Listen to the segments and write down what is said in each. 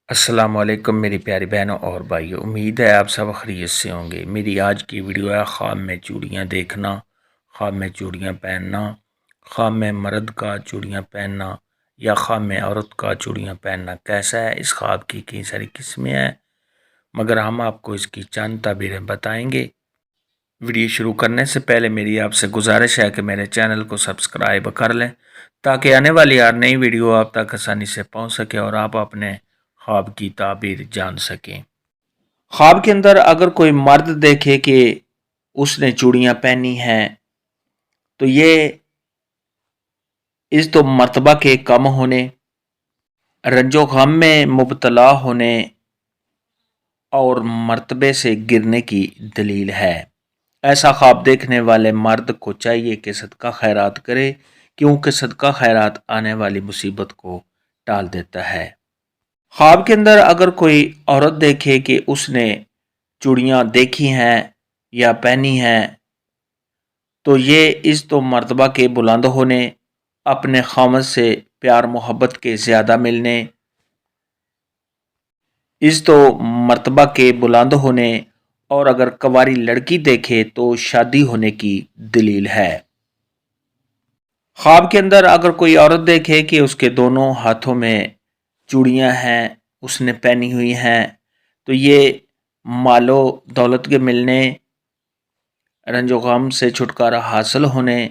السلام علیکم میری پیاری بہنوں اور بھائیوں، امید ہے آپ سب خیریت سے ہوں گے۔ میری آج کی ویڈیو ہے خواب میں چوڑیاں دیکھنا، خواب میں چوڑیاں پہننا، خواب میں مرد کا چوڑیاں پہننا یا خواب میں عورت کا چوڑیاں پہننا کیسا ہے۔ اس خواب کی کئی ساری قسمیں ہیں، مگر ہم آپ کو اس کی چند تعبیریں بتائیں گے۔ ویڈیو شروع کرنے سے پہلے میری آپ سے گزارش ہے کہ میرے چینل کو سبسکرائب کر لیں تاکہ آنے والی ہر نئی ویڈیو آپ تک آسانی سے پہنچ سکے اور آپ اپنے خواب کی تعبیر جان سکیں۔ خواب کے اندر اگر کوئی مرد دیکھے کہ اس نے چوڑیاں پہنی ہیں تو یہ اس تو مرتبہ کے کم ہونے، رنج و غم میں مبتلا ہونے اور مرتبے سے گرنے کی دلیل ہے۔ ایسا خواب دیکھنے والے مرد کو چاہیے کہ صدقہ خیرات کرے، کیونکہ صدقہ خیرات آنے والی مصیبت کو ٹال دیتا ہے۔ خواب کے اندر اگر کوئی عورت دیکھے کہ اس نے چوڑیاں دیکھی ہیں یا پہنی ہیں تو یہ اس تو مرتبہ کے بلند ہونے، اپنے خاوند سے پیار محبت کے زیادہ ملنے، اس تو مرتبہ کے بلند ہونے اور اگر کنواری لڑکی دیکھے تو شادی ہونے کی دلیل ہے۔ خواب کے اندر اگر کوئی عورت دیکھے کہ اس کے دونوں ہاتھوں میں چوڑیاں ہیں، اس نے پہنی ہوئی ہیں، تو یہ مال و دولت کے ملنے، رنج و غم سے چھٹکارا حاصل ہونے،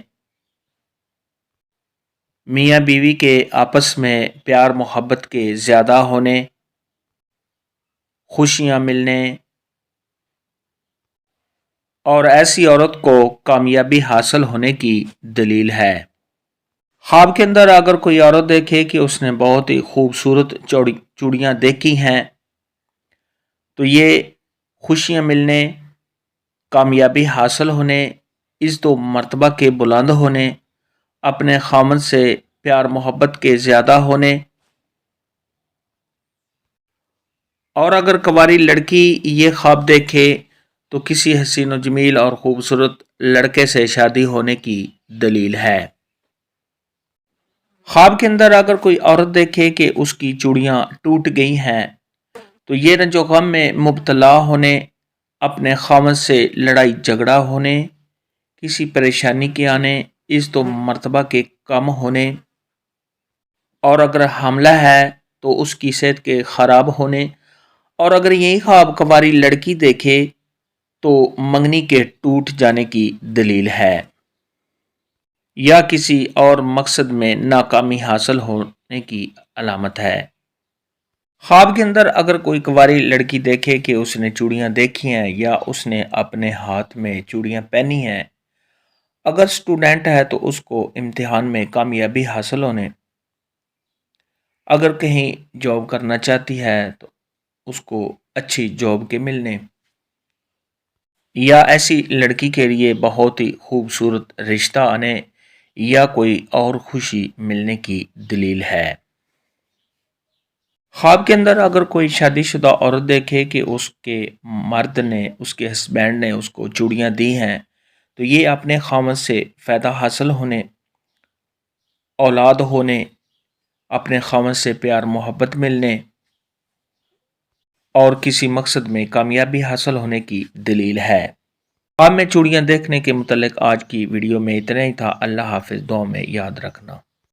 میاں بیوی کے آپس میں پیار محبت کے زیادہ ہونے، خوشیاں ملنے اور ایسی عورت کو کامیابی حاصل ہونے کی دلیل ہے۔ خواب کے اندر اگر کوئی عورت دیکھے کہ اس نے بہت ہی خوبصورت چوڑیاں دیکھی ہیں تو یہ خوشیاں ملنے، کامیابی حاصل ہونے، اس دو مرتبہ کے بلند ہونے، اپنے خاوند سے پیار محبت کے زیادہ ہونے اور اگر کنواری لڑکی یہ خواب دیکھے تو کسی حسین و جمیل اور خوبصورت لڑکے سے شادی ہونے کی دلیل ہے۔ خواب کے اندر اگر کوئی عورت دیکھے کہ اس کی چوڑیاں ٹوٹ گئی ہیں تو یہ رنج و غم میں مبتلا ہونے، اپنے خاوند سے لڑائی جھگڑا ہونے، کسی پریشانی کے آنے، اس دو مرتبہ کے کم ہونے اور اگر حاملہ ہے تو اس کی صحت کے خراب ہونے اور اگر یہی خواب کنواری لڑکی دیکھے تو منگنی کے ٹوٹ جانے کی دلیل ہے یا کسی اور مقصد میں ناکامی حاصل ہونے کی علامت ہے۔ خواب کے اندر اگر کوئی کنواری لڑکی دیکھے کہ اس نے چوڑیاں دیکھی ہیں یا اس نے اپنے ہاتھ میں چوڑیاں پہنی ہیں، اگر سٹوڈنٹ ہے تو اس کو امتحان میں کامیابی حاصل ہونے، اگر کہیں جاب کرنا چاہتی ہے تو اس کو اچھی جاب کے ملنے یا ایسی لڑکی کے لیے بہت ہی خوبصورت رشتہ آنے یا کوئی اور خوشی ملنے کی دلیل ہے۔ خواب کے اندر اگر کوئی شادی شدہ عورت دیکھے کہ اس کے مرد نے، اس کے ہسبینڈ نے اس کو چوڑیاں دی ہیں تو یہ اپنے خاوند سے فائدہ حاصل ہونے، اولاد ہونے، اپنے خاوند سے پیار محبت ملنے اور کسی مقصد میں کامیابی حاصل ہونے کی دلیل ہے۔ خواب میں چوڑیاں دیکھنے کے متعلق آج کی ویڈیو میں اتنا ہی تھا۔ اللہ حافظ، دعا میں یاد رکھنا۔